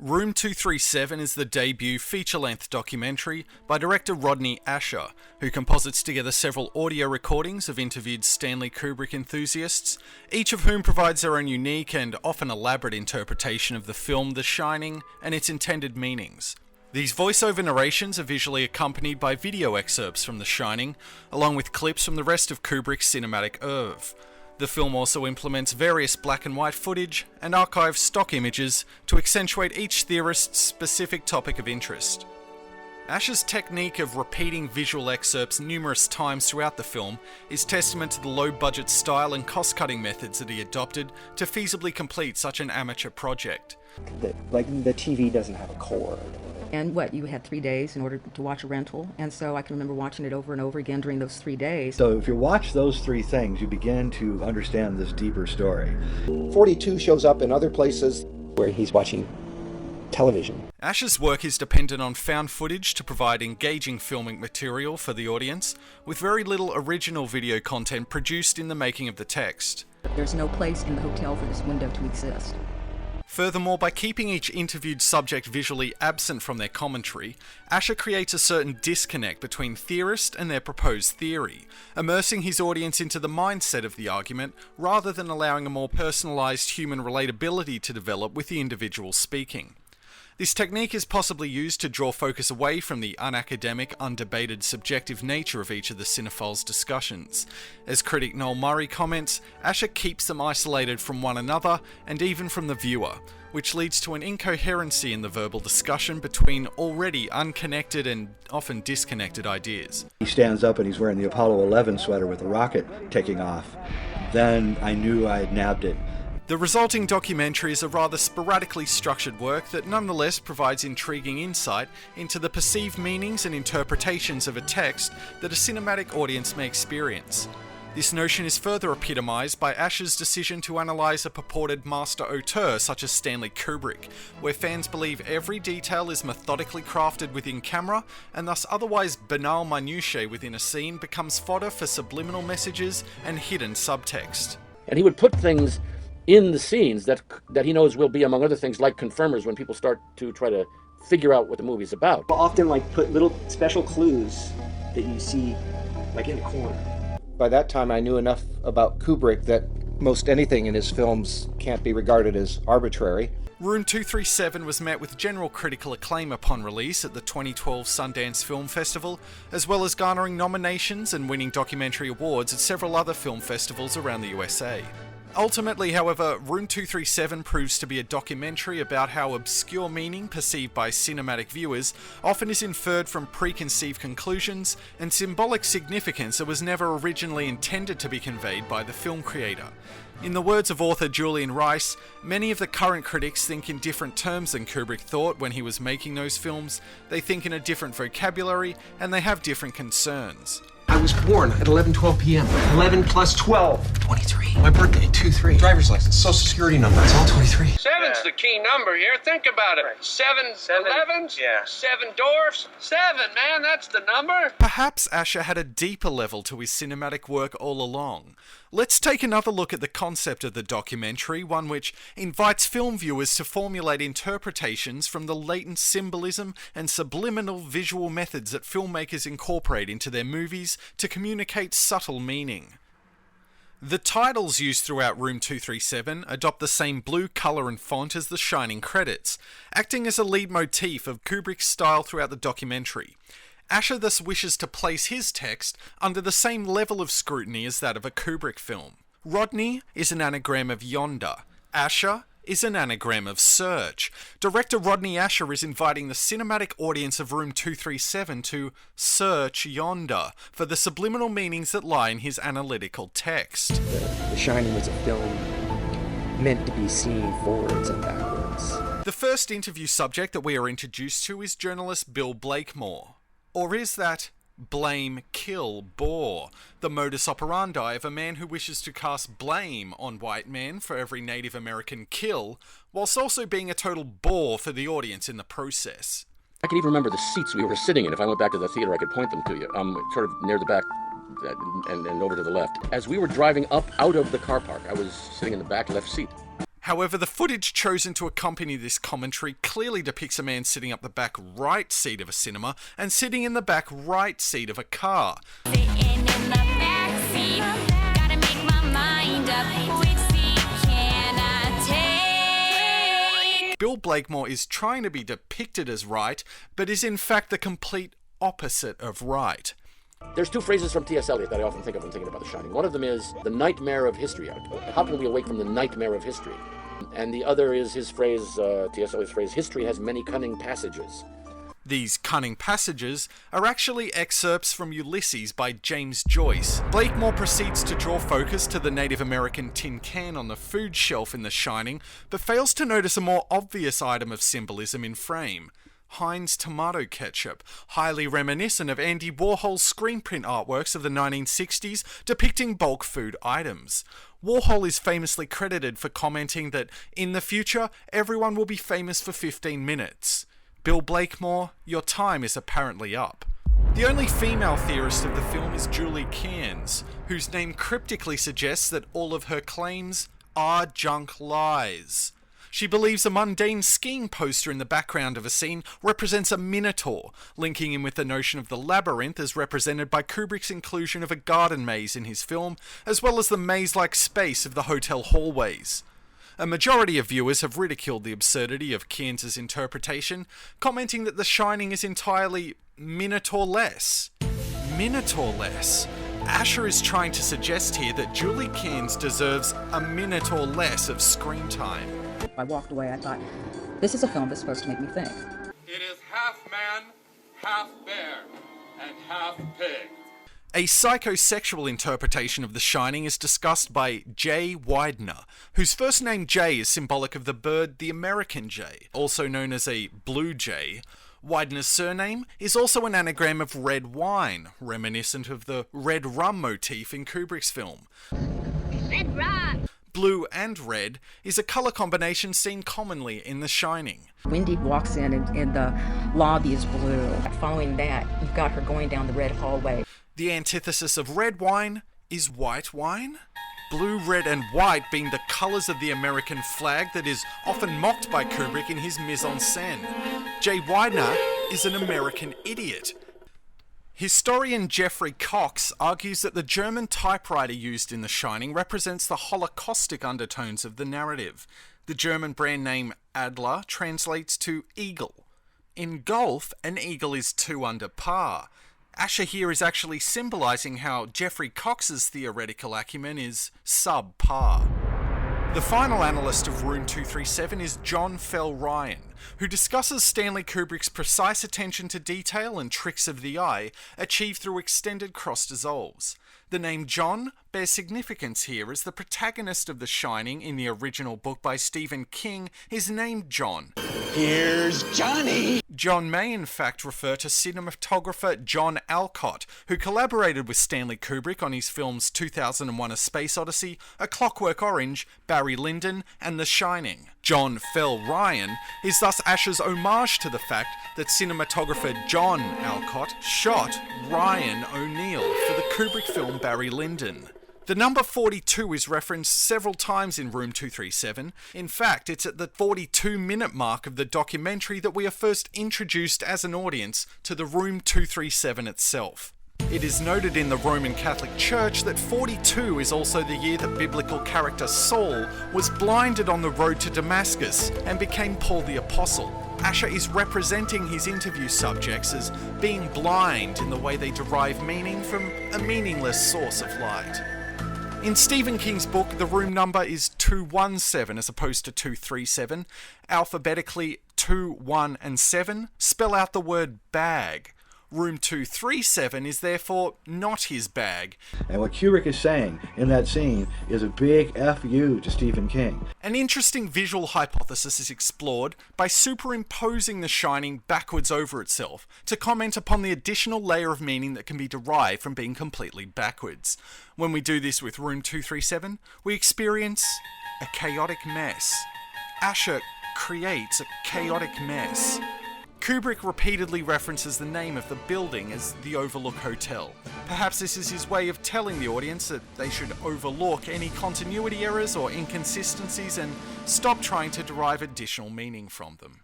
Room 237 is the debut feature-length documentary by director Rodney Ascher, who composites together several audio recordings of interviewed Stanley Kubrick enthusiasts, each of whom provides their own unique and often elaborate interpretation of the film The Shining and its intended meanings. These voiceover narrations are visually accompanied by video excerpts from The Shining, along with clips from the rest of Kubrick's cinematic oeuvre. The film also implements various black and white footage and archives stock images to accentuate each theorist's specific topic of interest. Ascher's technique of repeating visual excerpts numerous times throughout the film is testament to the low-budget style and cost-cutting methods that he adopted to feasibly complete such an amateur project. The TV doesn't have a core. And you had 3 days in order to watch a rental, and so I can remember watching it over and over again during those 3 days. So if you watch those three things, you begin to understand this deeper story. 42 shows up in other places where he's watching television. Ascher's work is dependent on found footage to provide engaging filmic material for the audience, with very little original video content produced in the making of the text. There's no place in the hotel for this window to exist. Furthermore, by keeping each interviewed subject visually absent from their commentary, Ascher creates a certain disconnect between theorist and their proposed theory, immersing his audience into the mindset of the argument rather than allowing a more personalised human relatability to develop with the individual speaking. This technique is possibly used to draw focus away from the unacademic, undebated, subjective nature of each of the cinephiles' discussions. As critic Noel Murray comments, Ascher keeps them isolated from one another and even from the viewer, which leads to an incoherency in the verbal discussion between already unconnected and often disconnected ideas. He stands up and he's wearing the Apollo 11 sweater with the rocket taking off. Then I knew I had nabbed it. The resulting documentary is a rather sporadically structured work that nonetheless provides intriguing insight into the perceived meanings and interpretations of a text that a cinematic audience may experience. This notion is further epitomised by Ascher's decision to analyse a purported master auteur such as Stanley Kubrick, where fans believe every detail is methodically crafted within camera, and thus otherwise banal minutiae within a scene becomes fodder for subliminal messages and hidden subtext. And he would put things in the scenes that he knows will be, among other things, like confirmers when people start to try to figure out what the movie's about. We'll often put little special clues that you see in the corner. By that time I knew enough about Kubrick that most anything in his films can't be regarded as arbitrary. Room 237 was met with general critical acclaim upon release at the 2012 Sundance Film Festival, as well as garnering nominations and winning documentary awards at several other film festivals around the USA. Ultimately, however, Room 237 proves to be a documentary about how obscure meaning perceived by cinematic viewers often is inferred from preconceived conclusions and symbolic significance that was never originally intended to be conveyed by the film creator. In the words of author Julian Rice, many of the current critics think in different terms than Kubrick thought when he was making those films. They think in a different vocabulary, and they have different concerns. I was born at 11:12 p.m. 11 plus 12. 23. My birthday, 2-3. Driver's license, social security number. It's all 23. Seven's the key number here. Think about it. Right. Seven 11s? Yeah. 7 dwarfs? 7, man, that's the number. Perhaps Ascher had a deeper level to his cinematic work all along. Let's take another look at the concept of the documentary, one which invites film viewers to formulate interpretations from the latent symbolism and subliminal visual methods that filmmakers incorporate into their movies to communicate subtle meaning. The titles used throughout Room 237 adopt the same blue colour and font as the Shining credits, acting as a lead motif of Kubrick's style throughout the documentary. Ascher thus wishes to place his text under the same level of scrutiny as that of a Kubrick film. Rodney is an anagram of yonder. Ascher is an anagram of search. Director Rodney Ascher is inviting the cinematic audience of Room 237 to search yonder for the subliminal meanings that lie in his analytical text. The Shining was a film meant to be seen forwards and backwards. The first interview subject that we are introduced to is journalist Bill Blakemore. Or is that blame, kill, bore, the modus operandi of a man who wishes to cast blame on white men for every Native American kill, whilst also being a total bore for the audience in the process? I can even remember the seats we were sitting in. If I went back to the theater, I could point them to you. Sort of near the back and over to the left. As we were driving up out of the car park, I was sitting in the back left seat. However, the footage chosen to accompany this commentary clearly depicts a man sitting up the back right seat of a cinema and sitting in the back right seat of a car. Bill Blakemore is trying to be depicted as right, but is in fact the complete opposite of right. There's two phrases from T.S. Eliot that I often think of when thinking about The Shining. One of them is the nightmare of history. How can we awake from the nightmare of history? And the other is his phrase, T.S. Eliot's phrase, history has many cunning passages. These cunning passages are actually excerpts from Ulysses by James Joyce. Blakemore proceeds to draw focus to the Native American tin can on the food shelf in The Shining, but fails to notice a more obvious item of symbolism in frame. Heinz tomato ketchup, highly reminiscent of Andy Warhol's screen print artworks of the 1960s depicting bulk food items. Warhol is famously credited for commenting that, in the future, everyone will be famous for 15 minutes. Bill Blakemore, your time is apparently up. The only female theorist of the film is Julie Cairns, whose name cryptically suggests that all of her claims are junk lies. She believes a mundane skiing poster in the background of a scene represents a minotaur, linking in with the notion of the labyrinth as represented by Kubrick's inclusion of a garden maze in his film, as well as the maze-like space of the hotel hallways. A majority of viewers have ridiculed the absurdity of Cairns' interpretation, commenting that The Shining is entirely Minotaur-less. Minotaur-less? Ascher is trying to suggest here that Julie Cairns deserves a Minotaur less of screen time. I walked away, I thought, this is a film that's supposed to make me think. It is half man, half bear, and half pig. A psychosexual interpretation of The Shining is discussed by Jay Widener, whose first name Jay is symbolic of the bird the American jay, also known as a blue jay. Widener's surname is also an anagram of red wine, reminiscent of the red rum motif in Kubrick's film. Red rum! Blue and red is a colour combination seen commonly in The Shining. Wendy walks in and the lobby is blue. Following that, you've got her going down the red hallway. The antithesis of red wine is white wine? Blue, red and white being the colours of the American flag that is often mocked by Kubrick in his mise-en-scène. Jay Widener is an American idiot. Historian Jeffrey Cox argues that the German typewriter used in The Shining represents the holocaustic undertones of the narrative. The German brand name Adler translates to eagle. In golf, an eagle is 2 under par. Ascher here is actually symbolising how Jeffrey Cox's theoretical acumen is sub-par. The final analyst of Room 237 is John Fell Ryan, who discusses Stanley Kubrick's precise attention to detail and tricks of the eye achieved through extended cross dissolves. The name John bears significance here as the protagonist of The Shining in the original book by Stephen King is named John. Here's Johnny! John may in fact refer to cinematographer John Alcott, who collaborated with Stanley Kubrick on his films 2001: A Space Odyssey, A Clockwork Orange, Barry Lyndon, and The Shining. John Fell Ryan is thus Ascher's homage to the fact that cinematographer John Alcott shot Ryan O'Neill for the Kubrick film Barry Lyndon. The number 42 is referenced several times in Room 237. In fact, it's at the 42-minute mark of the documentary that we are first introduced as an audience to the Room 237 itself. It is noted in the Roman Catholic Church that 42 is also the year that biblical character Saul was blinded on the road to Damascus and became Paul the Apostle. Ascher is representing his interview subjects as being blind in the way they derive meaning from a meaningless source of light. In Stephen King's book, the room number is 217 as opposed to 237. Alphabetically, 2, 1 and 7 spell out the word bag. Room 237 is therefore not his bag. And what Kubrick is saying in that scene is a big F-U to Stephen King. An interesting visual hypothesis is explored by superimposing The Shining backwards over itself to comment upon the additional layer of meaning that can be derived from being completely backwards. When we do this with Room 237, we experience a chaotic mess. Ascher creates a chaotic mess. Kubrick repeatedly references the name of the building as the Overlook Hotel. Perhaps this is his way of telling the audience that they should overlook any continuity errors or inconsistencies and stop trying to derive additional meaning from them.